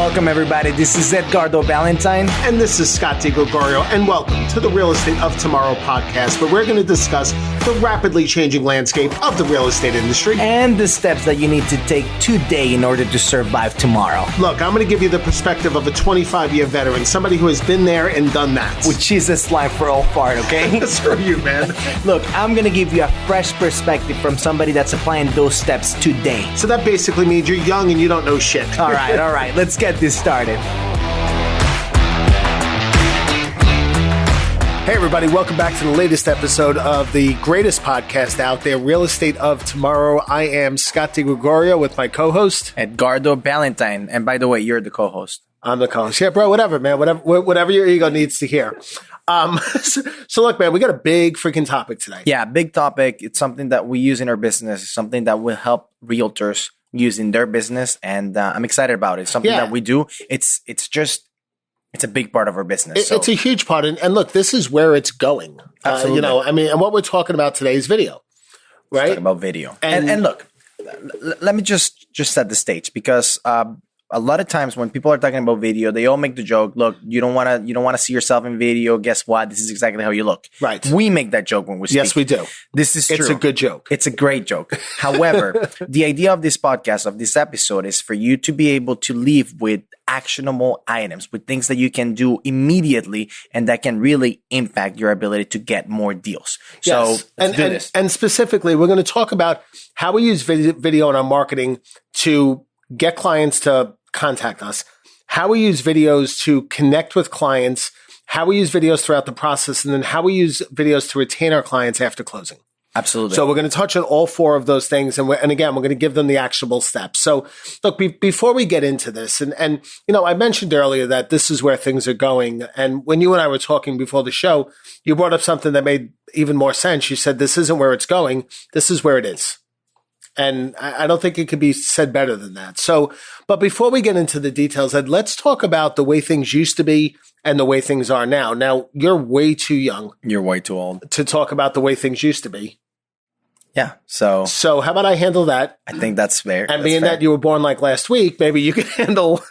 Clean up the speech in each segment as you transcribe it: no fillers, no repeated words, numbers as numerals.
Welcome, everybody. This is Edgardo, Balentine. And this is Scott DiGregorio. And welcome to the Real Estate of Tomorrow podcast, where we're going to discuss the rapidly changing landscape of the real estate industry. And the steps that you need to take today in order to survive tomorrow. Look, I'm going to give you the perspective of a 25-year veteran, somebody who has been there and done that. With Jesus line for all part, okay? Screw you, man. Look, I'm going to give you a fresh perspective from somebody that's applying those steps today. So that basically means you're young and you don't know shit. All right. Let's get this started. Hey, everybody. Welcome back to the latest episode of the greatest podcast out there, Real Estate of Tomorrow. I am Scott DiGregorio with my co-host, Edgardo Balentine. And by the way, you're the co-host. I'm the co-host. Yeah, bro, whatever, man. Whatever your ego needs to hear. So look, man, we got a big freaking topic today. Yeah, big topic. It's something that we use in our business. It's something that will help realtors use in their business. And I'm excited about it. It's something that we do. It's a big part of our business. It's a huge part. And look, this is where it's going. Absolutely. And what we're talking about today is video, right? Let's talk about video. And look, let me just set the stage, because a lot of times when people are talking about video, they all make the joke, look, you don't want to see yourself in video. Guess what? This is exactly how you look. Right. We make that joke when we speak. Yes, we do. This is true. It's a good joke. It's a great joke. However, the idea of this podcast, of this episode, is for you to be able to leave with actionable items, with things that you can do immediately and that can really impact your ability to get more deals. Yes. So let's do this. And specifically, we're going to talk about how we use video in our marketing to get clients to contact us, how we use videos to connect with clients, how we use videos throughout the process, and then how we use videos to retain our clients after closing. Absolutely. So we're going to touch on all four of those things. And again, we're going to give them the actionable steps. So look, before we get into this, and I mentioned earlier that this is where things are going. And when you and I were talking before the show, you brought up something that made even more sense. You said, this isn't where it's going. This is where it is. And I don't think it could be said better than that. So, but before we get into the details, Ed, let's talk about the way things used to be and the way things are now. Now, you're way too young. You're way too old to talk about the way things used to be. Yeah. So how about I handle that? I think that's fair. And being that you were born like last week, maybe you can handle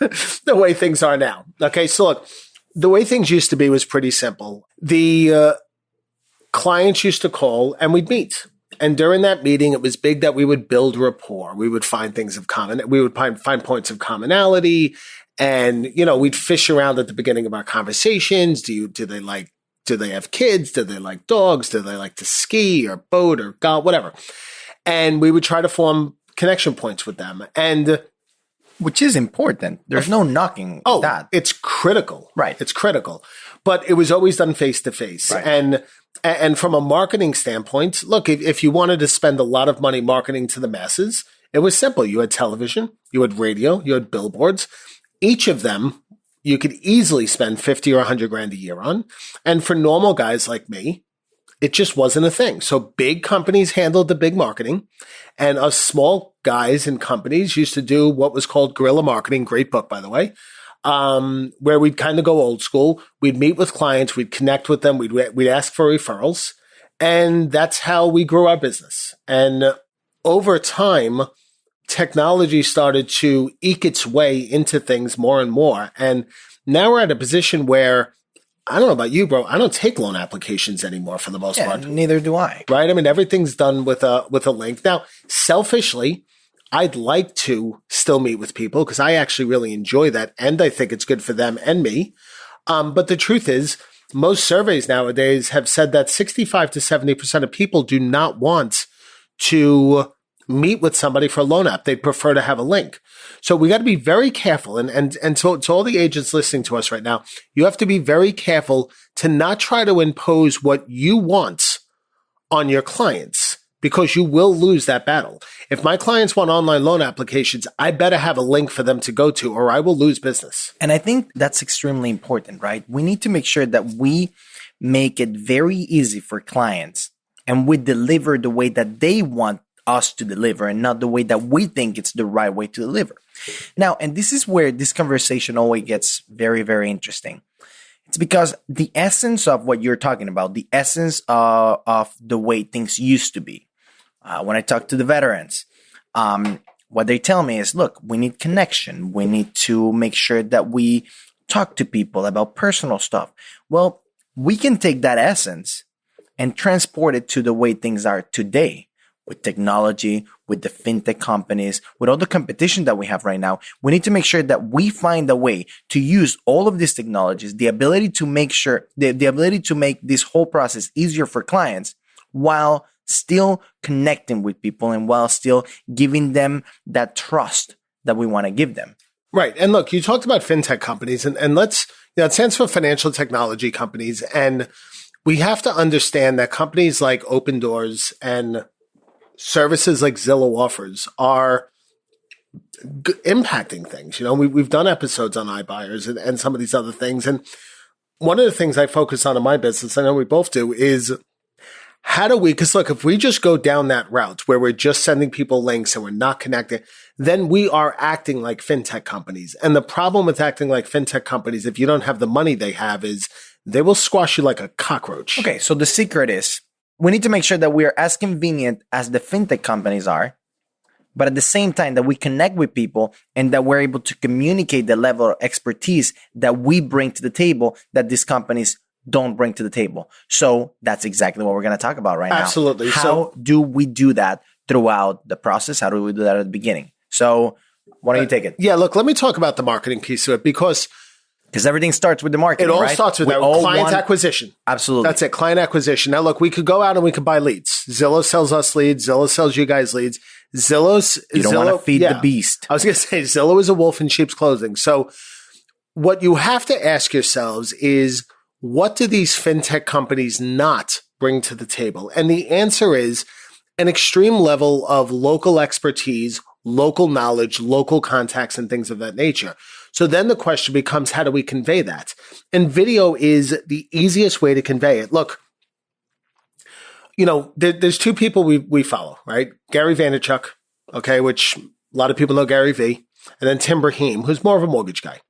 the way things are now. Okay. So look, the way things used to be was pretty simple. The clients used to call and we'd meet. And during that meeting, it was big that we would build rapport. We would find things of common. We would find points of commonality, and we'd fish around at the beginning of our conversations. Do they have kids? Do they like dogs? Do they like to ski or boat or golf? Whatever. And we would try to form connection points with them, and which is important. There's no knocking that. It's critical, right? It's critical, but it was always done face to face, And from a marketing standpoint, look, if you wanted to spend a lot of money marketing to the masses, it was simple. You had television, you had radio, you had billboards. Each of them, you could easily spend 50 or 100 grand a year on. And for normal guys like me, it just wasn't a thing. So big companies handled the big marketing, and us small guys and companies used to do what was called guerrilla marketing. Great book, by the way. Where we'd kind of go old school. We'd meet with clients, we'd connect with them, we'd ask for referrals, and that's how we grew our business. And over time, technology started to eke its way into things more and more. And now we're at a position where, I don't know about you, bro, I don't take loan applications anymore for the most part. Neither do I. Right? I mean, everything's done with a link. Now, selfishly, I'd like to still meet with people because I actually really enjoy that, and I think it's good for them and me. But the truth is, most surveys nowadays have said that 65 to 70% of people do not want to meet with somebody for a loan app. They prefer to have a link. So we got to be very careful. And so to all the agents listening to us right now, you have to be very careful to not try to impose what you want on your clients, because you will lose that battle. If my clients want online loan applications, I better have a link for them to go to, or I will lose business. And I think that's extremely important, right? We need to make sure that we make it very easy for clients, and we deliver the way that they want us to deliver and not the way that we think it's the right way to deliver. Now, and this is where this conversation always gets very, very interesting. It's because the essence of what you're talking about, the essence of the way things used to be, when I talk to the veterans, what they tell me is, look, we need connection. We need to make sure that we talk to people about personal stuff. Well, we can take that essence and transport it to the way things are today with technology, with the fintech companies, with all the competition that we have right now. We need to make sure that we find a way to use all of these technologies, the ability to make sure, the ability to make this whole process easier for clients while still connecting with people and while still giving them that trust that we want to give them. Right. And look, you talked about fintech companies and let's, it stands for financial technology companies. And we have to understand that companies like Open Doors and services like Zillow offers are impacting things. We've done episodes on iBuyers and some of these other things. And one of the things I focus on in my business, I know we both do, is how do we, because look, if we just go down that route where we're just sending people links and we're not connecting, then we are acting like fintech companies. And the problem with acting like fintech companies, if you don't have the money they have, is they will squash you like a cockroach. Okay, so the secret is we need to make sure that we are as convenient as the fintech companies are, but at the same time that we connect with people and that we're able to communicate the level of expertise that we bring to the table that these companies don't bring to the table. So that's exactly what we're going to talk about right now. Absolutely. How do we do that throughout the process? How do we do that at the beginning? So why don't you take it? Yeah, look, let me talk about the marketing piece of it because everything starts with the marketing. It all right? starts with client acquisition. Absolutely. That's it, client acquisition. Now, look, we could go out and we could buy leads. Zillow sells us leads. Zillow sells you guys leads. You don't want to feed the beast. I was going to say Zillow is a wolf in sheep's clothing. So what you have to ask yourselves is, what do these fintech companies not bring to the table? And the answer is an extreme level of local expertise, local knowledge, local contacts, and things of that nature. So then the question becomes, how do we convey that? And video is the easiest way to convey it. Look, there's two people we follow, right? Gary Vaynerchuk, okay, which a lot of people know Gary V, and then Tim Brahim, who's more of a mortgage guy.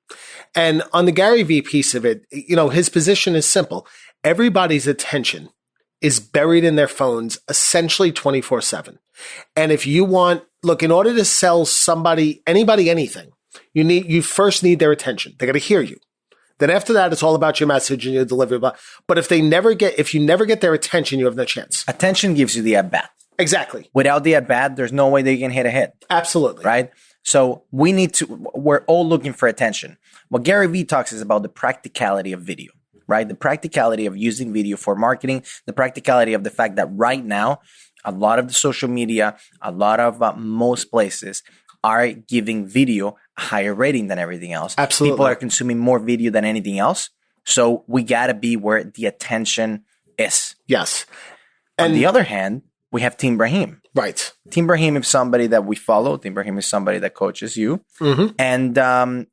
And on the Gary V piece of it, his position is simple. Everybody's attention is buried in their phones essentially 24/7. And if you want, look, in order to sell anybody, anything, you first need their attention. They got to hear you. Then after that, it's all about your message and your delivery. But if you never get their attention, you have no chance. Attention gives you the at-bat. Exactly. Without the at-bat, there's no way they can hit a hit. Absolutely. Right? So we're all looking for attention. What Gary Vee talks is about the practicality of video, right? The practicality of using video for marketing, the practicality of the fact that right now, a lot of the social media, a lot of most places are giving video a higher rating than everything else. Absolutely. People are consuming more video than anything else. So we got to be where the attention is. Yes. On the other hand, we have Tim Brahim. Right. Tim Brahim is somebody that we follow. Tim Brahim is somebody that coaches you. Mm-hmm. And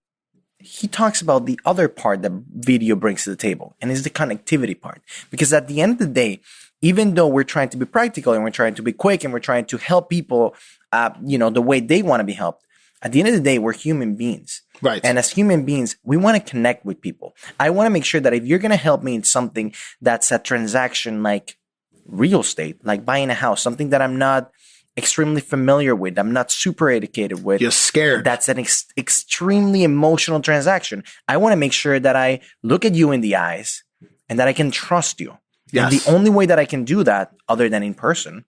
he talks about the other part that video brings to the table, and is the connectivity part. Because at the end of the day, even though we're trying to be practical and we're trying to be quick and we're trying to help people, the way they want to be helped, at the end of the day, we're human beings. Right. And as human beings, we want to connect with people. I want to make sure that if you're going to help me in something that's a transaction like real estate, like buying a house, something that I'm not extremely familiar with, I'm not super educated with. You're scared. That's an extremely emotional transaction. I want to make sure that I look at you in the eyes and that I can trust you. Yes. And the only way that I can do that, other than in person,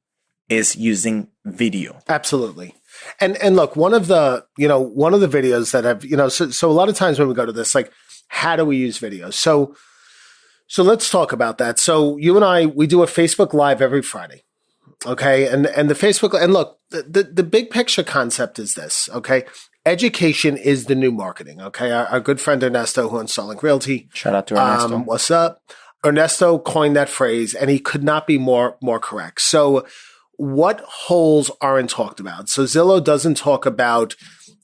is using video. Absolutely. And look, one of the videos that I've, so a lot of times when we go to this, like, how do we use video? So let's talk about that. So you and I, we do a Facebook Live every Friday. Okay. And the Facebook, and look, the big picture concept is this. Okay. Education is the new marketing. Okay. Our good friend Ernesto, who owns Starlink Realty. Shout out to Ernesto. What's up? Ernesto coined that phrase, and he could not be more correct. So what holes aren't talked about? So Zillow doesn't talk about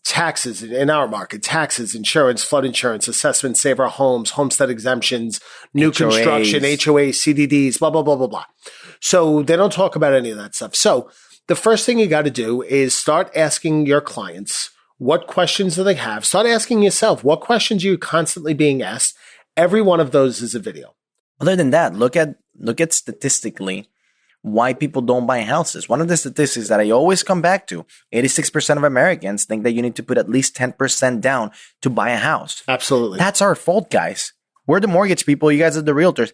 taxes in our market, taxes, insurance, flood insurance, assessment, save our homes, homestead exemptions, new construction, HOA, CDDs, blah, blah, blah, blah, blah. So they don't talk about any of that stuff. So the first thing you got to do is start asking your clients, what questions do they have? Start asking yourself, what questions are you constantly being asked? Every one of those is a video. Other than that, look at statistically why people don't buy houses. One of the statistics that I always come back to, 86% of Americans think that you need to put at least 10% down to buy a house. Absolutely. That's our fault, guys. We're the mortgage people. You guys are the realtors.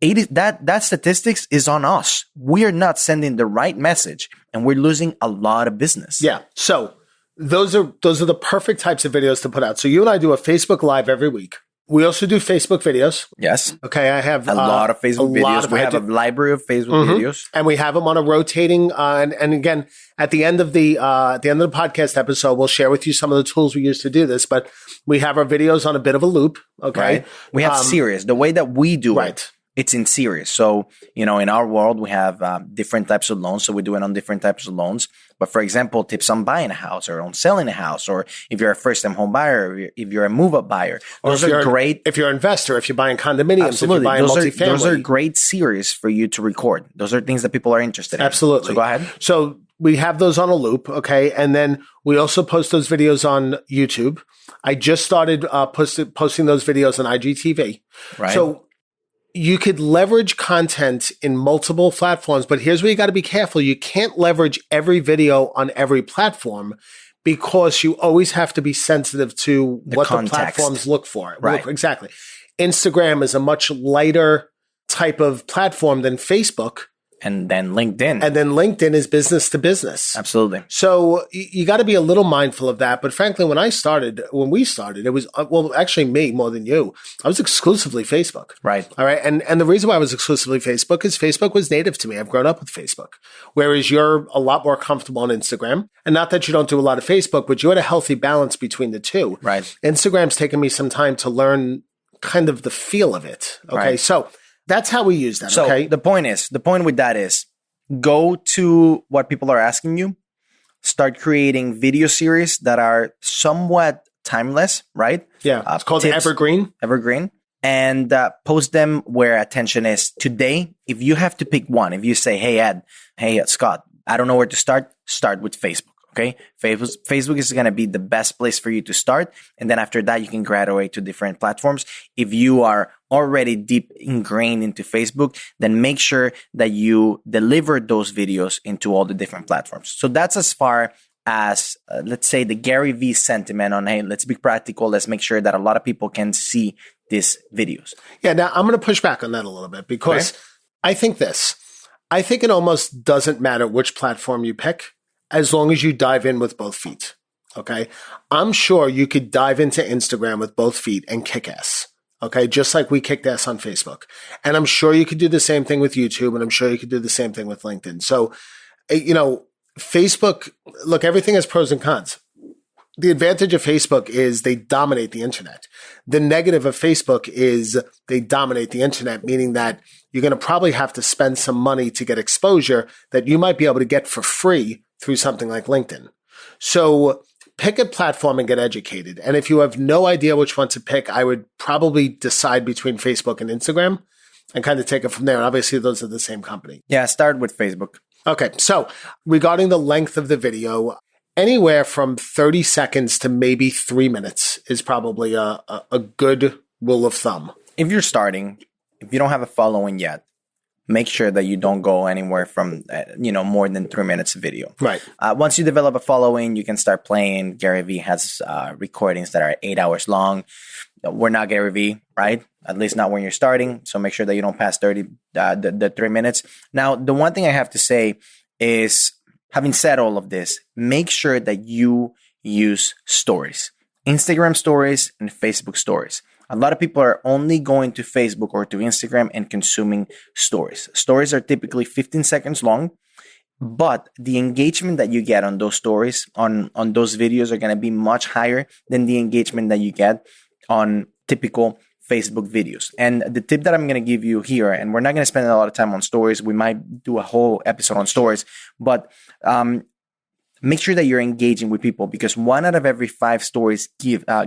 That statistics is on us. We are not sending the right message, and we're losing a lot of business. Yeah. So those are the perfect types of videos to put out. So you and I do a Facebook Live every week. We also do Facebook videos. Yes. Okay. I have a lot of Facebook videos. We have a library of Facebook videos, and we have them on a rotating. And again, at the end of the podcast episode, we'll share with you some of the tools we use to do this. But we have our videos on a bit of a loop. Okay. Right. We have series. The way that we do it. It's in series. So, in our world, we have different types of loans. So we do it on different types of loans. But for example, tips on buying a house or on selling a house, or if you're a first-time home buyer, or if you're a move-up buyer, those are great. If you're an investor, if you're buying condominiums, absolutely. If you're buying multifamily. Those are great series for you to record. Those are things that people are interested in. Absolutely. So go ahead. So we have those on a loop, okay? And then we also post those videos on YouTube. I just started posting those videos on IGTV. Right. So you could leverage content in multiple platforms, but here's where you got to be careful. You can't leverage every video on every platform because you always have to be sensitive to what the platforms look for. Right. Exactly. Instagram is a much lighter type of platform than Facebook. And then LinkedIn. And then LinkedIn is business to business. Absolutely. So you got to be a little mindful of that. But frankly, when we started, it was, actually me more than you. I was exclusively Facebook. Right. All right. And the reason why I was exclusively Facebook is Facebook was native to me. I've grown up with Facebook. Whereas you're a lot more comfortable on Instagram. And not that you don't do a lot of Facebook, but you had a healthy balance between the two. Right. Instagram's taken me some time to learn kind of the feel of it. Okay. Right. So that's how we use that. So okay. the point with that is go to what people are asking you, start creating video series that are somewhat timeless, right? Yeah. It's called Evergreen. And post them where attention is today. If you have to pick one, if you say, hey, Ed, hey, Scott, I don't know where to start with Facebook. Okay. Facebook is going to be the best place for you to start. And then after that, you can graduate to different platforms. If you are already deep ingrained into Facebook, then make sure that you deliver those videos into all the different platforms. So that's as far as, let's say, the Gary Vee sentiment on, hey, let's be practical. Let's make sure that a lot of people can see these videos. Yeah. Now I'm going to push back on that a little bit because I think it almost doesn't matter which platform you pick, as long as you dive in with both feet. Okay. I'm sure you could dive into Instagram with both feet and kick ass. Okay. Just like we kicked ass on Facebook. And I'm sure you could do the same thing with YouTube. And I'm sure you could do the same thing with LinkedIn. So, Facebook, look, everything has pros and cons. The advantage of Facebook is they dominate the internet. The negative of Facebook is they dominate the internet, meaning that you're going to probably have to spend some money to get exposure that you might be able to get for free through something like LinkedIn. So pick a platform and get educated. And if you have no idea which one to pick, I would probably decide between Facebook and Instagram and kind of take it from there. And obviously, those are the same company. Yeah, start with Facebook. Okay. So regarding the length of the video, anywhere from 30 seconds to maybe 3 minutes is probably a good rule of thumb. If you're starting, if you don't have a following yet, make sure that you don't go anywhere from, more than 3 minutes of video. Right. Once you develop a following, you can start playing. Gary Vee has recordings that are 8 hours long. We're not Gary Vee, right? At least not when you're starting. So make sure that you don't pass the 3 minutes. Now, the one thing I have to say is, having said all of this, make sure that you use stories, Instagram stories and Facebook stories. A lot of people are only going to Facebook or to Instagram and consuming stories. Stories are typically 15 seconds long, but the engagement that you get on those stories, on those videos, are going to be much higher than the engagement that you get on typical Facebook videos. And the tip that I'm going to give you here, and we're not going to spend a lot of time on stories. We might do a whole episode on stories, but make sure that you're engaging with people, because 1 out of every 5 stories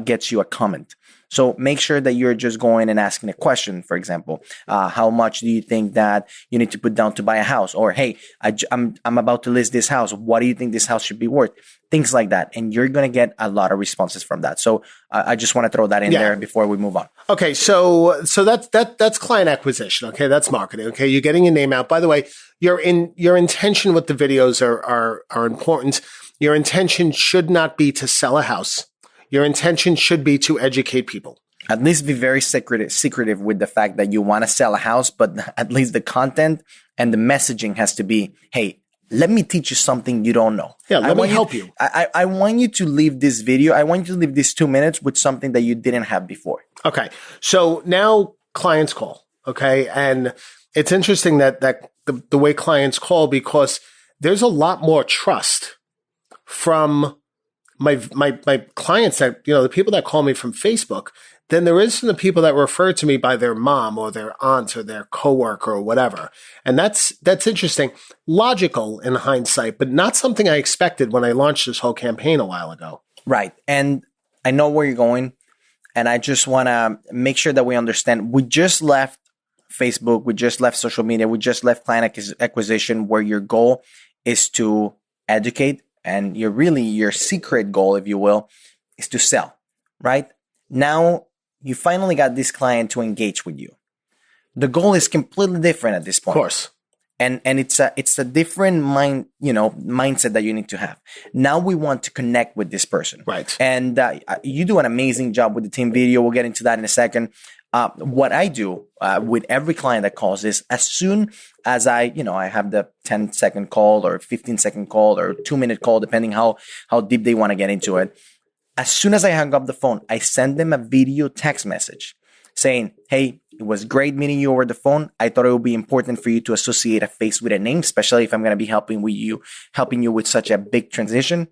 gets you a comment. So make sure that you're just going and asking a question. For example, how much do you think that you need to put down to buy a house? Or, hey, I'm about to list this house. What do you think this house should be worth? Things like that. And you're going to get a lot of responses from that. So I just want to throw that in there before we move on. Okay. So that's client acquisition. Okay. That's marketing. Okay. You're getting your name out. By the way, your intention with the videos are important. Your intention should not be to sell a house. Your intention should be to educate people. At least be very secretive with the fact that you want to sell a house, but at least the content and the messaging has to be, hey, let me teach you something you don't know. Yeah, let me help you. I want you to leave this video. I want you to leave these 2 minutes with something that you didn't have before. Okay. So now clients call. Okay. And it's interesting that the way clients call, because there's a lot more trust from my clients that, the people that call me from Facebook than there is from the people that refer to me by their mom or their aunt or their coworker or whatever. And that's interesting. Logical in hindsight, but not something I expected when I launched this whole campaign a while ago. Right. And I know where you're going. And I just want to make sure that we understand. We just left Facebook. We just left social media. We just left client acquisition, where your goal is to educate. And your secret goal, if you will, is to sell, right? Now, you finally got this client to engage with you. The goal is completely different at this point. Of course. And it's a different mindset that you need to have. Now we want to connect with this person. Right. And you do an amazing job with the team video. We'll get into that in a second. What I do with every client that calls is, as soon as I have the 10-second call or 15-second call or 2-minute call, depending how deep they want to get into it. As soon as I hang up the phone, I send them a video text message saying, hey, it was great meeting you over the phone. I thought it would be important for you to associate a face with a name, especially if I'm going to be helping you with such a big transaction.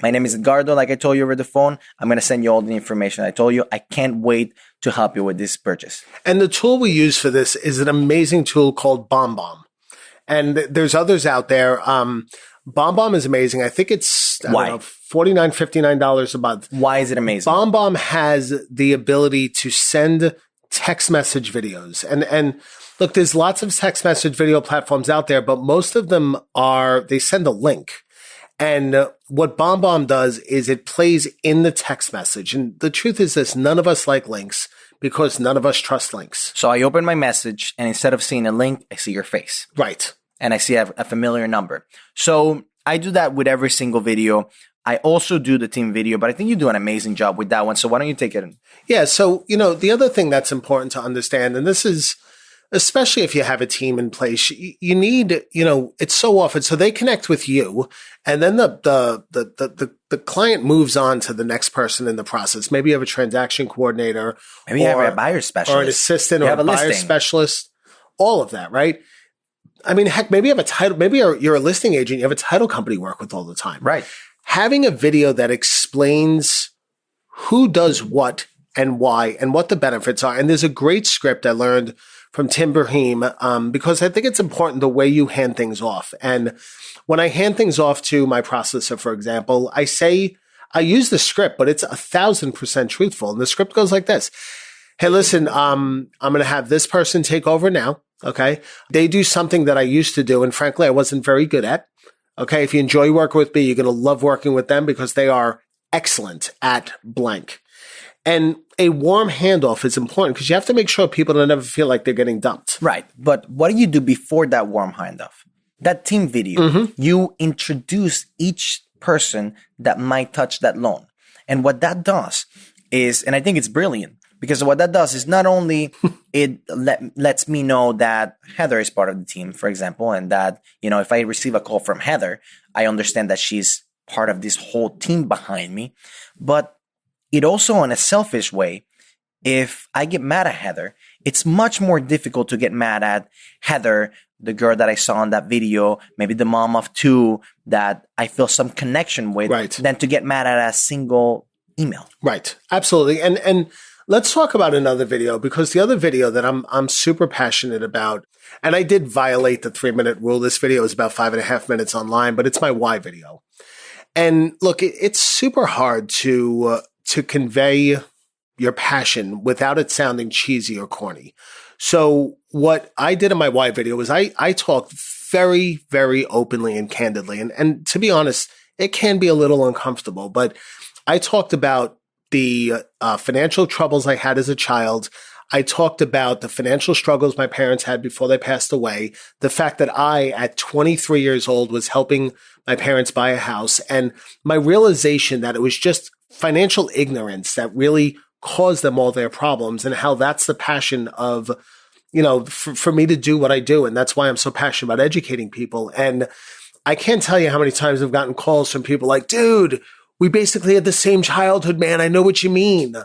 My name is Edgardo. Like I told you over the phone, I'm going to send you all the information I told you. I can't wait to help you with this purchase. And the tool we use for this is an amazing tool called BombBomb. And there's others out there. BombBomb is amazing. I think it's $49, $59 a month. Why is it amazing? BombBomb has the ability to send text message videos. And look, there's lots of text message video platforms out there, but most of them they send a link. And what BombBomb does is it plays in the text message. And the truth is this: none of us like links because none of us trust links. So I open my message, and instead of seeing a link, I see your face. Right. And I see a familiar number. So I do that with every single video. I also do the team video, but I think you do an amazing job with that one. So why don't you take it? Yeah. So, the other thing that's important to understand, and this is especially if you have a team in place, you need, it's so often, so they connect with you, and then the client moves on to the next person in the process. Maybe you have a transaction coordinator, maybe you have a buyer specialist, or an assistant, or a buyer specialist, all of that, right? I mean, heck, maybe you have a title, maybe you're a listing agent, you have a title company you work with all the time. Right. Having a video that explains who does what and why and what the benefits are. And there's a great script I learned from Tim Brahim, because I think it's important the way you hand things off. And when I hand things off to my processor, for example, I use the script, but it's 1,000% truthful. And the script goes like this: hey, listen, I'm going to have this person take over now. Okay. They do something that I used to do, and frankly, I wasn't very good at. Okay. If you enjoy working with me, you're going to love working with them because they are excellent at blank. And a warm handoff is important because you have to make sure people don't ever feel like they're getting dumped. Right. But what do you do before that warm handoff? That team video, you introduce each person that might touch that loan. And what that does is, and I think it's brilliant, because what that does is not only it lets me know that Heather is part of the team, for example, and that, if I receive a call from Heather, I understand that she's part of this whole team behind me. But it also, in a selfish way, if I get mad at Heather, it's much more difficult to get mad at Heather, the girl that I saw in that video, maybe the mom of two that I feel some connection with, right, than to get mad at a single email. Right. Absolutely. And let's talk about another video, because the other video that I'm super passionate about, and I did violate the 3-minute rule. This video is about 5.5 minutes online, but it's my why video. And look, it's super hard to to convey your passion without it sounding cheesy or corny. So what I did in my why video was I talked very, very openly and candidly. And to be honest, it can be a little uncomfortable, but I talked about the financial troubles I had as a child. I talked about the financial struggles my parents had before they passed away, the fact that I, at 23 years old, was helping my parents buy a house, and my realization that it was just financial ignorance that really caused them all their problems, and how that's the passion of, for me to do what I do. And that's why I'm so passionate about educating people. And I can't tell you how many times I've gotten calls from people like, dude, we basically had the same childhood, man. I know what you mean.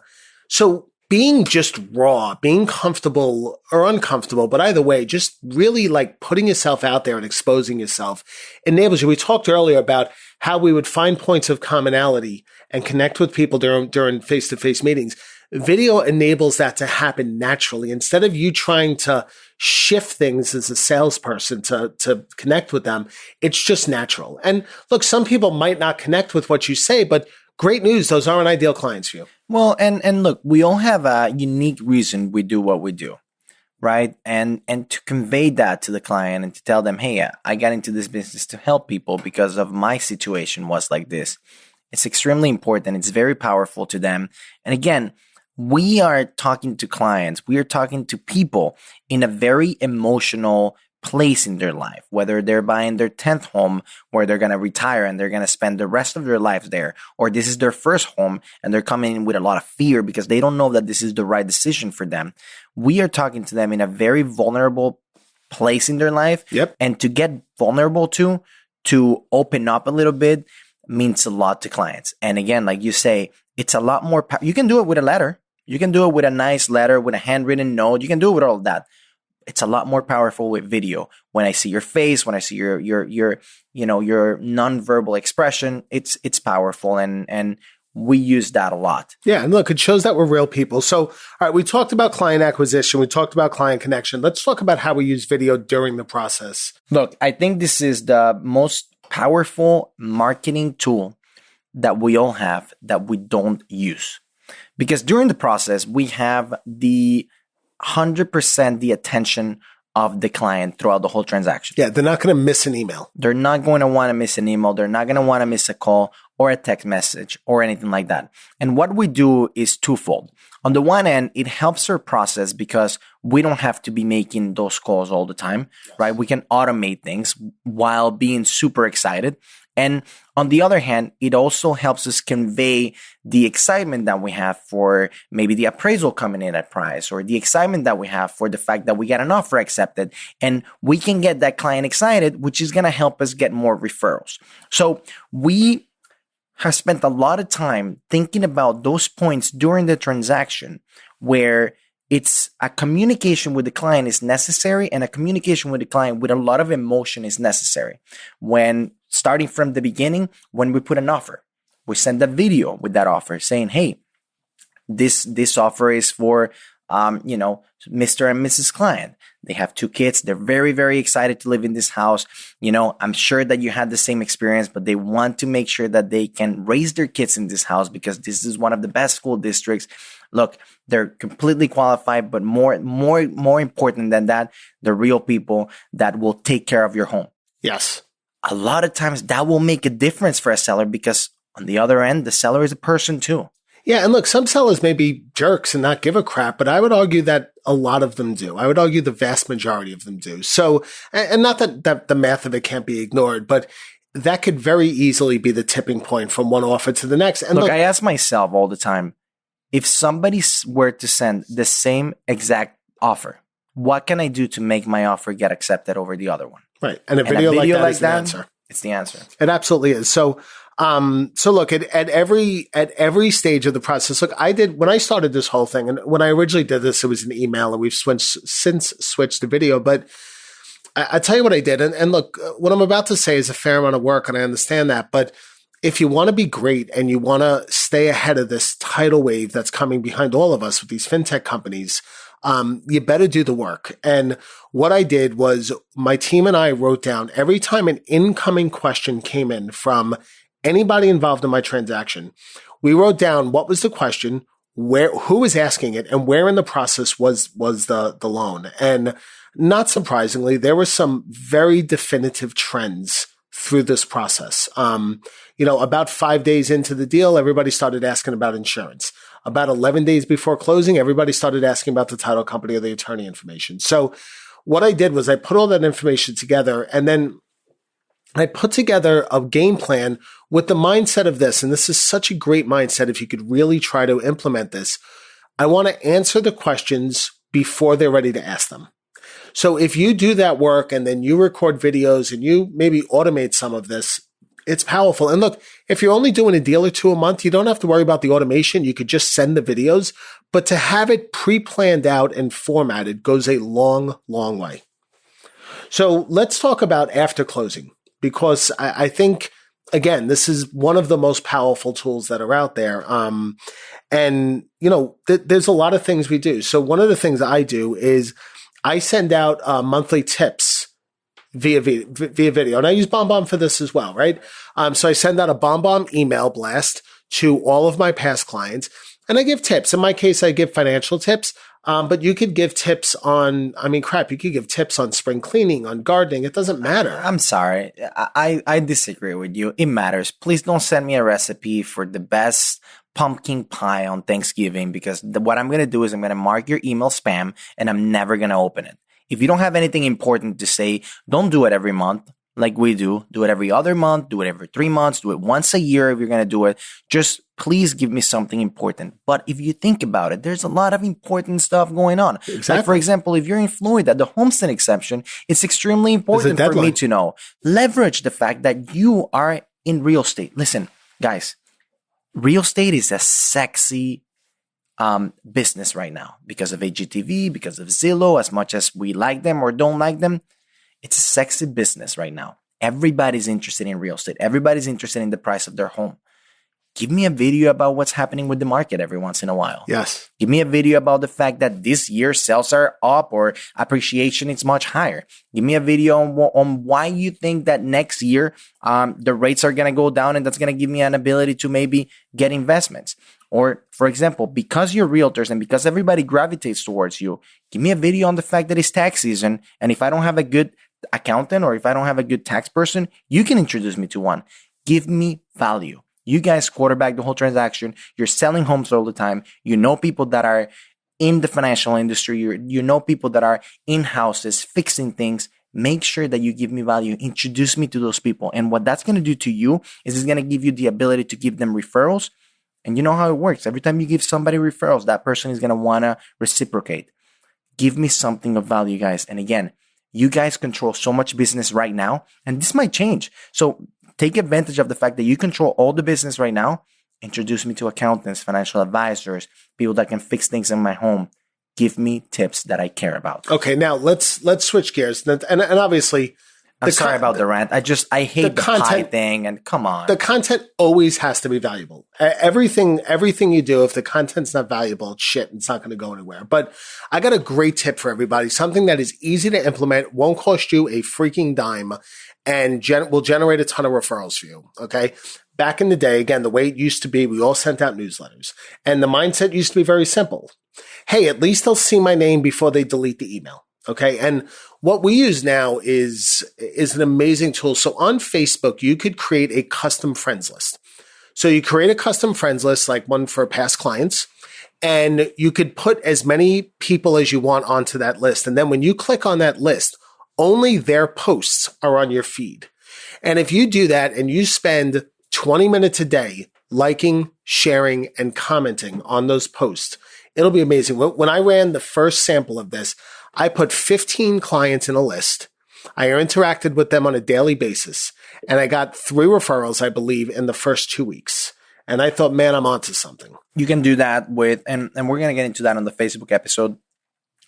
So being just raw, being comfortable or uncomfortable, but either way, just really like putting yourself out there and exposing yourself enables you. We talked earlier about how we would find points of commonality and connect with people during face-to-face meetings. Video enables that to happen naturally. Instead of you trying to shift things as a salesperson to connect with them, it's just natural. And look, some people might not connect with what you say, but great news, those aren't ideal clients for you. Well, and look, we all have a unique reason we do what we do, right? And to convey that to the client and to tell them, hey, I got into this business to help people because of my situation was like this. It's extremely important. It's very powerful to them. And again, we are talking to clients. We are talking to people in a very emotional place in their life, whether they're buying their 10th home where they're going to retire and they're going to spend the rest of their lives there, or this is their first home and they're coming in with a lot of fear because they don't know that this is the right decision for them. We are talking to them in a very vulnerable place in their life. Yep. And to get vulnerable to open up a little bit means a lot to clients. And again, like you say, it's a lot more, you can do it with a letter. You can do it with a nice letter, with a handwritten note. You can do it with all of that. It's a lot more powerful with video. When I see your face, when I see your nonverbal expression, it's powerful, and we use that a lot. Yeah, and look, it shows that we're real people. So, all right, we talked about client acquisition, we talked about client connection. Let's talk about how we use video during the process. Look, I think this is the most powerful marketing tool that we all have that we don't use. Because during the process, we have the 100% the attention of the client throughout the whole transaction. Yeah, they're not going to miss an email. They're not going to want to miss an email. They're not going to want to miss a call or a text message or anything like that. And what we do is twofold. On the one end, it helps our process because we don't have to be making those calls all the time, right? We can automate things while being super excited. And on the other hand, it also helps us convey the excitement that we have for maybe the appraisal coming in at price, or the excitement that we have for the fact that we get an offer accepted. And we can get that client excited, which is going to help us get more referrals. So we have spent a lot of time thinking about those points during the transaction where it's a communication with the client is necessary, and a communication with the client with a lot of emotion is necessary. When starting from the beginning, when we put an offer, we send a video with that offer saying, hey, this offer is for, Mr. and Mrs. Client. They have 2 kids. They're very, very excited to live in this house. I'm sure that you had the same experience, but they want to make sure that they can raise their kids in this house because this is one of the best school districts. Look, they're completely qualified, but more important than that, they're real people that will take care of your home. Yes. A lot of times that will make a difference for a seller because on the other end, the seller is a person too. Yeah, and look, some sellers may be jerks and not give a crap, but I would argue that a lot of them do. I would argue the vast majority of them do. So, and not that the math of it can't be ignored, but that could very easily be the tipping point from one offer to the next. And look, I ask myself all the time, if somebody were to send the same exact offer, what can I do to make my offer get accepted over the other one? Right. And a video like that is the answer. It's the answer. It absolutely is. So look, at every stage of the process, look, when I started this whole thing, and when I originally did this, it was an email, and we've since switched to video, but I tell you what I did. And look, what I'm about to say is a fair amount of work, and I understand that, but if you want to be great and you want to stay ahead of this tidal wave that's coming behind all of us with these fintech companies, you better do the work. And what I did was my team and I wrote down every time an incoming question came in from anybody involved in my transaction, We wrote down what was the question, who was asking it, and where in the process was the loan. And not surprisingly, there were some very definitive trends through this process. About 5 days into the deal, everybody started asking about insurance. About 11 days before closing, everybody started asking about the title company or the attorney information. So what I did was I put all that information together, and then I put together a game plan with the mindset of this. And this is such a great mindset if you could really try to implement this. I want to answer the questions before they're ready to ask them. So if you do that work and then you record videos and you maybe automate some of this, it's powerful. And look, if you're only doing a deal or two a month, you don't have to worry about the automation. You could just send the videos, but to have it pre-planned out and formatted goes a long, long way. So let's talk about after closing, because I think, again, this is one of the most powerful tools that are out there. There's a lot of things we do. So one of the things I do is I send out monthly tips via video. And I use BombBomb for this as well, right? So I send out a BombBomb email blast to all of my past clients, and I give tips. In my case, I give financial tips, but you could give tips on, you could give tips on spring cleaning, on gardening. It doesn't matter. I'm sorry. I disagree with you. It matters. Please don't send me a recipe for the best pumpkin pie on Thanksgiving, because what I'm going to do is I'm going to mark your email spam and I'm never going to open it. If you don't have anything important to say, don't do it every month like we do. Do it every other month, do it every 3 months, do it once a year if you're going to do it. Just please give me something important. But if you think about it, there's a lot of important stuff going on. Exactly. Like, for example, if you're in Florida, the homestead exception, it's extremely important for me to know. Leverage the fact that you are in real estate. Listen, guys, real estate is a sexy business right now because of HGTV, because of Zillow. As much as we like them or don't like them, it's a sexy business right now. Everybody's interested in real estate. Everybody's interested in the price of their home. Give me a video about what's happening with the market every once in a while. Yes. Give me a video about the fact that this year sales are up or appreciation is much higher. Give me a video on why you think that next year the rates are going to go down, and that's going to give me an ability to maybe get investments. Or, for example, because you're realtors and because everybody gravitates towards you, give me a video on the fact that it's tax season, and if I don't have a good accountant or if I don't have a good tax person, you can introduce me to one. Give me value. You guys quarterback the whole transaction. You're selling homes all the time. You know people that are in the financial industry. You know people that are in houses fixing things. Make sure that you give me value. Introduce me to those people. And what that's going to do to you is it's going to give you the ability to give them referrals. And you know how it works. Every time you give somebody referrals, that person is going to want to reciprocate. Give me something of value, guys. And again, you guys control so much business right now, and this might change. So take advantage of the fact that you control all the business right now. Introduce me to accountants, financial advisors, people that can fix things in my home. Give me tips that I care about. Okay, now let's switch gears. And obviously, I'm sorry about the rant. I hate the pie thing, and come on. The content always has to be valuable. Everything you do, if the content's not valuable, it's shit. It's not going to go anywhere. But I got a great tip for everybody. Something that is easy to implement, won't cost you a freaking dime, and will generate a ton of referrals for you. Okay. Back in the day, again, the way it used to be, we all sent out newsletters, and the mindset used to be very simple. Hey, at least they'll see my name before they delete the email. Okay. And what we use now is an amazing tool. So on Facebook, you could create a custom friends list. So you create a custom friends list, like one for past clients, and you could put as many people as you want onto that list. And then when you click on that list, only their posts are on your feed. And if you do that and you spend 20 minutes a day liking, sharing, and commenting on those posts, it'll be amazing. When I ran the first sample of this, I put 15 clients in a list. I interacted with them on a daily basis, and I got 3 referrals, I believe, in the first 2 weeks. And I thought, man, I'm onto something. You can do that with, and we're going to get into that on the Facebook episode,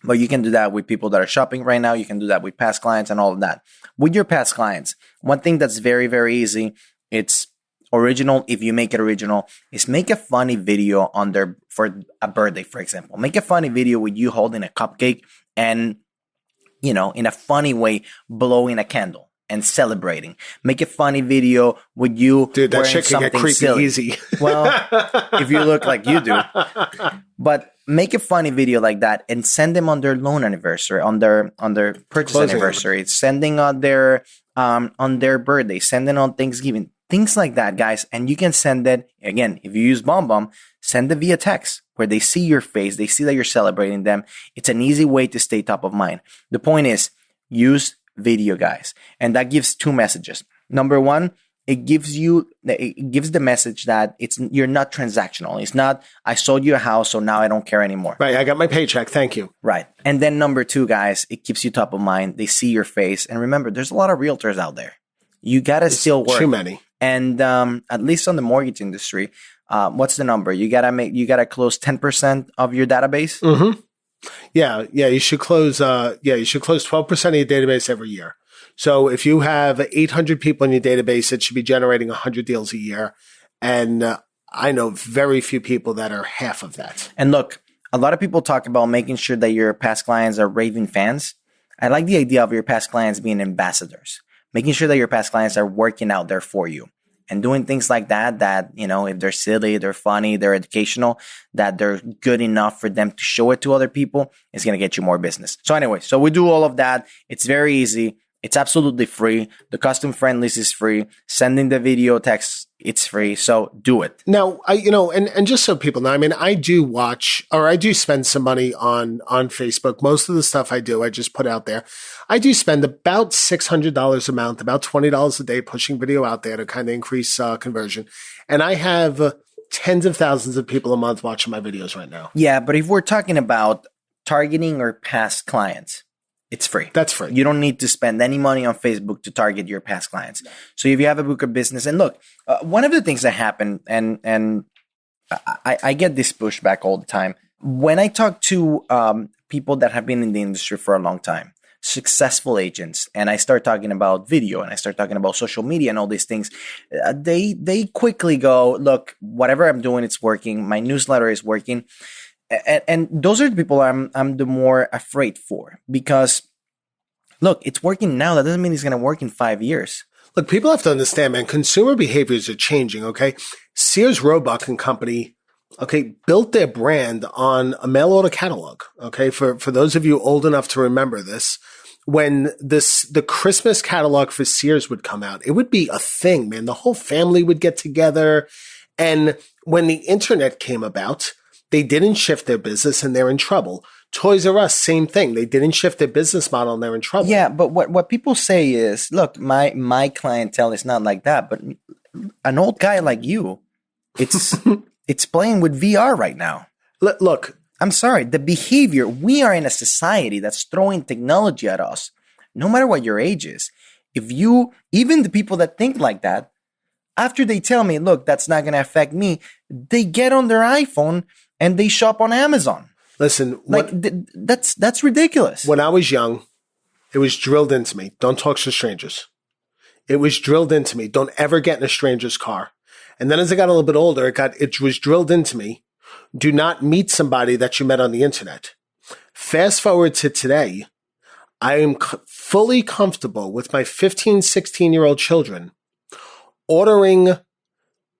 but you can do that with people that are shopping right now. You can do that with past clients and all of that. With your past clients, one thing that's very, very easy, it's original. If you make it original, is make a funny video for a birthday, for example. Make a funny video with you holding a cupcake and, in a funny way, blowing a candle. and celebrating. Make a funny video with you Dude, that wearing shit can get something creepy silly. easy. Well, if you look like you do. But make a funny video like that and send them on their loan anniversary, on their purchase Closing anniversary, sending on their birthday, sending on Thanksgiving, things like that, guys. And you can send it again if you use BombBomb, send it via text where they see your face, they see that you're celebrating them. It's an easy way to stay top of mind. The point is use video, guys, and that gives two messages. Number one, it gives the message that you're not transactional. It's not, I sold you a house, so now I don't care anymore. Right. I got my paycheck. Thank you. Right. And then number two, guys, it keeps you top of mind. They see your face. And remember, there's a lot of realtors out there. You got to still work. Too many. And at least on the mortgage industry, what's the number? You got to close 10% of your database. Mm-hmm. Yeah. You should close 12% of your database every year. So if you have 800 people in your database, it should be generating 100 deals a year. And I know very few people that are half of that. And look, a lot of people talk about making sure that your past clients are raving fans. I like the idea of your past clients being ambassadors, making sure that your past clients are working out there for you and doing things like that, you know, if they're silly, they're funny, they're educational, that they're good enough for them to show it to other people, is going to get you more business. So anyway, so we do all of that. It's very easy. It's absolutely free. The custom friend list is free. Sending the video text, it's free. So do it. Now, and just so people know, I mean, I do spend some money on Facebook. Most of the stuff I do, I just put out there. I do spend about $600 a month, about $20 a day pushing video out there to kind of increase conversion. And I have tens of thousands of people a month watching my videos right now. Yeah, but if we're talking about targeting our past clients, it's free. That's free. You don't need to spend any money on Facebook to target your past clients. So if you have a book of business, and look, one of the things that happen, and I get this pushback all the time. When I talk to people that have been in the industry for a long time, successful agents, and I start talking about video and I start talking about social media and all these things, they quickly go, look, whatever I'm doing, it's working. My newsletter is working. And those are the people I'm the more afraid for, because look, it's working now. That doesn't mean it's going to work in 5 years. Look, people have to understand, man, consumer behaviors are changing. Okay. Sears, Roebuck and Company, okay, built their brand on a mail order catalog. Okay. For those of you old enough to remember this, when the Christmas catalog for Sears would come out, it would be a thing, man. The whole family would get together. And when the internet came about, they didn't shift their business and they're in trouble. Toys R Us, same thing. They didn't shift their business model and they're in trouble. Yeah, but what people say is, look, my clientele is not like that. But an old guy like you, it's playing with VR right now. Look, I'm sorry. The behavior, we are in a society that's throwing technology at us, no matter what your age is. Even the people that think like that, after they tell me, look, that's not going to affect me, they get on their iPhone and they shop on Amazon. Listen, that's ridiculous. When I was young, it was drilled into me. Don't talk to strangers. It was drilled into me. Don't ever get in a stranger's car. And then as I got a little bit older, it was drilled into me. Do not meet somebody that you met on the internet. Fast forward to today, I am fully comfortable with my 15, 16-year-old children ordering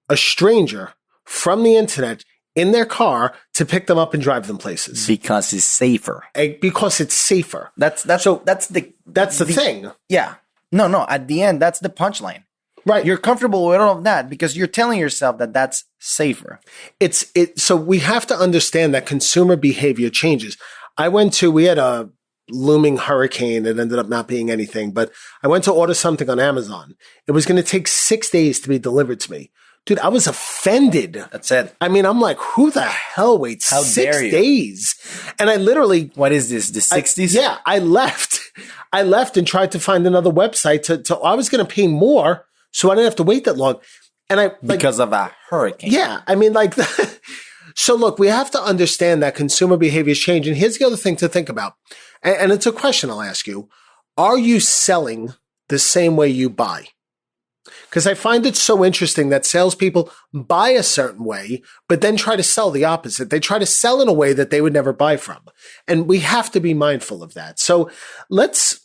a stranger from the internet in their car to pick them up and drive them places. Because it's safer. Because it's safer. That's the thing. Yeah. No. At the end, that's the punchline. Right. You're comfortable with all of that because you're telling yourself that that's safer. So we have to understand that consumer behavior changes. We had a looming hurricane. It ended up not being anything, but I went to order something on Amazon. It was going to take 6 days to be delivered to me. Dude, I was offended. That's it. I mean, I'm like, who the hell waits 6 days? And I literally... What is this, the 60s? I left. I left and tried to find another website I was going to pay more so I didn't have to wait that long. And because of a hurricane. Yeah. I mean, so look, we have to understand that consumer behaviors change. And here's the other thing to think about. And it's a question I'll ask you. Are you selling the same way you buy? Because I find it so interesting that salespeople buy a certain way, but then try to sell the opposite. They try to sell in a way that they would never buy from. And we have to be mindful of that. So let's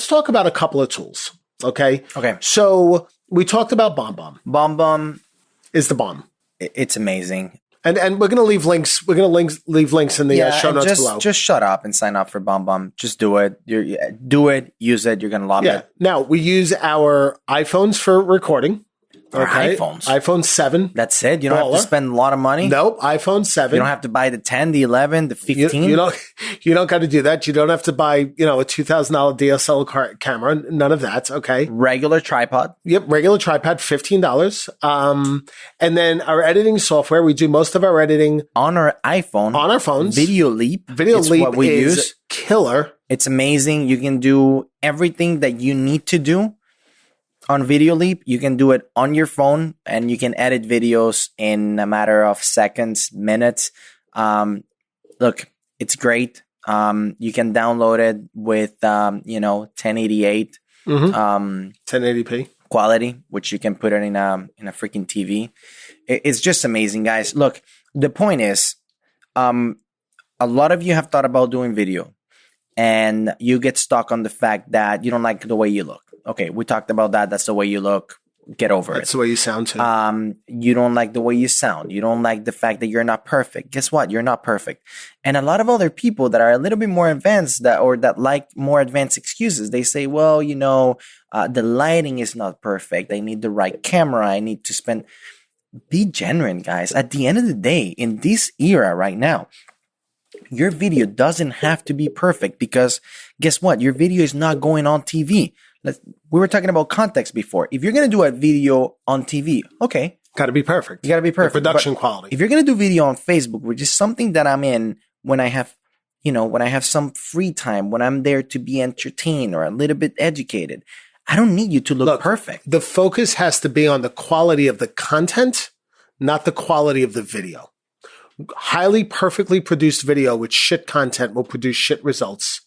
talk about a couple of tools. Okay. Okay. So we talked about BombBomb. BombBomb Is the bomb. it's amazing. And we're going to leave links. We're going to leave links in the show notes below. Just shut up and sign up for BombBomb. Just do it. Do it. Use it. You're going to love it. Now, we use our iPhones for recording. Our iPhones. iPhone 7. That's it. You don't have to spend a lot of money. Nope. iPhone 7. You don't have to buy the 10, the 11, the 15. You don't got to do that. You don't have to buy, a $2,000 DSLR camera. None of that. Okay. Regular tripod. Yep. Regular tripod, $15. And then our editing software, we do most of our editing on our iPhone. On our phones. Video Leap. Video Leap what we is use. Killer. It's amazing. You can do everything that you need to do on Video Leap. You can do it on your phone, and you can edit videos in a matter of seconds, minutes. Look, it's great. You can download it with 1088 1080p quality, which you can put it in a freaking TV. It's just amazing, guys. Look, the point is, a lot of you have thought about doing video, and you get stuck on the fact that you don't like the way you look. Okay, we talked about that. That's the way you look. Get over it. That's the way you sound too. You don't like the way you sound. You don't like the fact that you're not perfect. Guess what? You're not perfect. And a lot of other people that are a little bit more advanced that like more advanced excuses, they say, well, the lighting is not perfect. I need the right camera. I need to spend. Be genuine, guys. At the end of the day, in this era right now, your video doesn't have to be perfect, because guess what? Your video is not going on TV. We were talking about context before. If you're going to do a video on TV, okay. Got to be perfect. You got to be perfect. The production quality. If you're going to do video on Facebook, which is something that I'm in when I have, when I have some free time, when I'm there to be entertained or a little bit educated, I don't need you to look perfect. The focus has to be on the quality of the content, not the quality of the video. Highly perfectly produced video with shit content will produce shit results.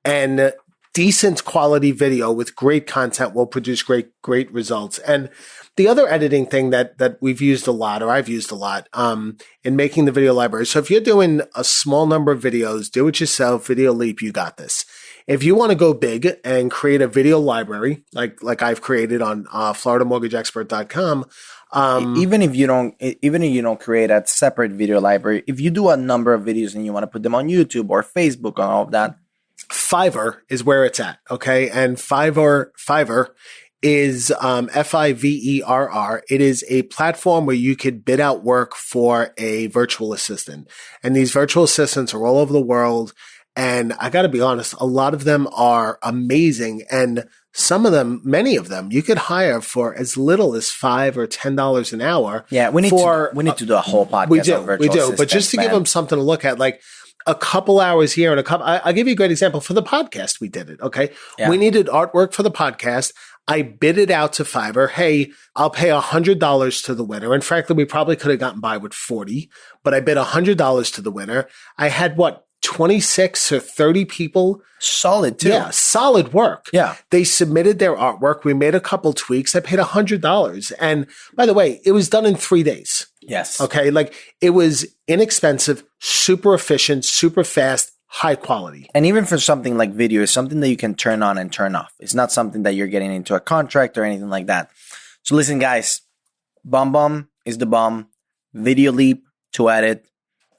And decent quality video with great content will produce great results. And the other editing thing that we've used a lot, or I've used a lot, in making the video library. So if you're doing a small number of videos, do it yourself, Video Leap, you got this. If you want to go big and create a video library, like I've created on FloridaMortgageExpert.com, even if you don't create a separate video library, if you do a number of videos and you want to put them on YouTube or Facebook and all of that, Fiverr is where it's at, okay? And Fiverr is Fiverr. It is a platform where you could bid out work for a virtual assistant. And these virtual assistants are all over the world. And I got to be honest, a lot of them are amazing. And some of them, many of them, you could hire for as little as $5 or $10 an hour. Yeah, we need to do a whole podcast on virtual assistants. But just to give them something to look at, like a couple hours here and I'll give you a great example. For the podcast, we did it. Okay. Yeah. We needed artwork for the podcast. I bid it out to Fiverr. Hey, I'll pay $100 to the winner. And frankly, we probably could have gotten by with 40, but I bid $100 to the winner. I had 26 or 30 people. Solid too. Yeah, solid work. Yeah. They submitted their artwork. We made a couple tweaks. I paid $100. And by the way, it was done in 3 days. Yes. Okay. Like, it was inexpensive, super efficient, super fast, high quality. And even for something like video, it's something that you can turn on and turn off. It's not something that you're getting into a contract or anything like that. So listen, guys, BombBomb is the bomb. Video Leap to edit.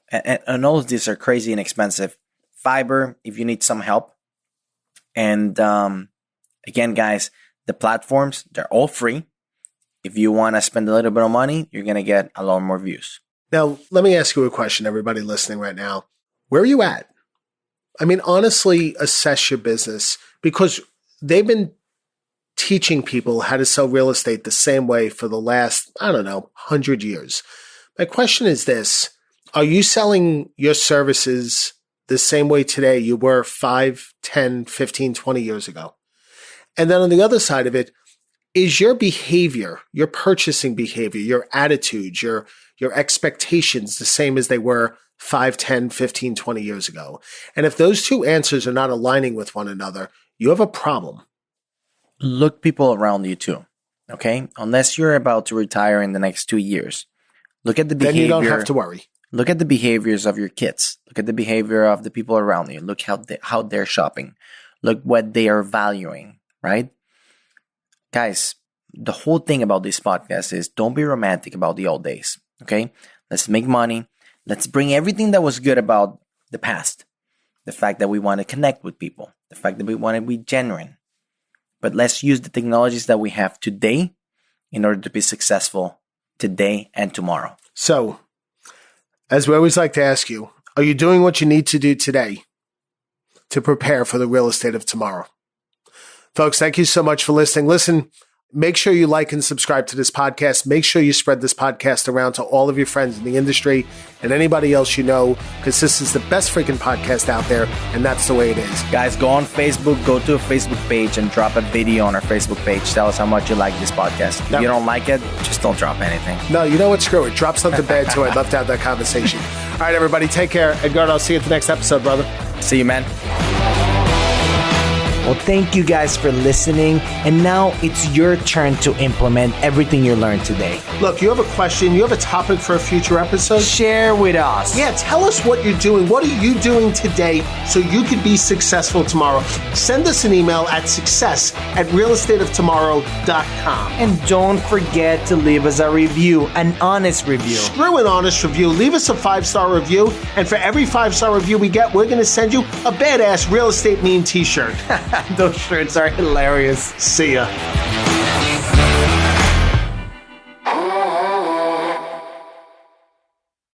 And all of these are crazy inexpensive. Fiverr, if you need some help. And again, guys, the platforms, they're all free. If you want to spend a little bit of money, you're going to get a lot more views. Now, let me ask you a question, everybody listening right now. Where are you at? I mean, honestly, assess your business, because they've been teaching people how to sell real estate the same way for the last, 100 years. My question is this. Are you selling your services the same way today you were 5, 10, 15, 20 years ago? And then on the other side of it, is your behavior, your purchasing behavior, your attitude, your expectations the same as they were 5, 10, 15, 20 years ago? And if those two answers are not aligning with one another, you have a problem. Look people around you too, okay? Unless you're about to retire in the next 2 years. Look at the behavior. Then you don't have to worry. Look at the behaviors of your kids. Look at the behavior of the people around you. Look how they're shopping. Look what they are valuing, right? guys, the whole thing about this podcast is don't be romantic about the old days, okay? Let's make money. Let's bring everything that was good about the past. The fact that we want to connect with people. The fact that we want to be genuine. But let's use the technologies that we have today in order to be successful today and tomorrow. So, as we always like to ask you, are you doing what you need to do today to prepare for the real estate of tomorrow? Folks, thank you so much for listening. Listen, make sure you like and subscribe to this podcast. Make sure you spread this podcast around to all of your friends in the industry and anybody else you know, because this is the best freaking podcast out there, and that's the way it is. Guys, go on Facebook, go to a Facebook page and drop a video on our Facebook page. Tell us how much you like this podcast. If you don't like it, just don't drop anything. No, you know what? Screw it. Drop something bad too. I'd love to have that conversation. All right, everybody, take care. Edgardo, I'll see you at the next episode, brother. See you, man. Well, thank you guys for listening. And now it's your turn to implement everything you learned today. Look, you have a question, you have a topic for a future episode? Share with us. Yeah, tell us what you're doing. What are you doing today so you could be successful tomorrow? Send us an email at success@realestateoftomorrow.com. And don't forget to leave us a review, an honest review. Screw an honest review. Leave us a 5-star review. And for every 5-star review we get, we're going to send you a badass real estate meme t-shirt. Those shirts are hilarious. See ya.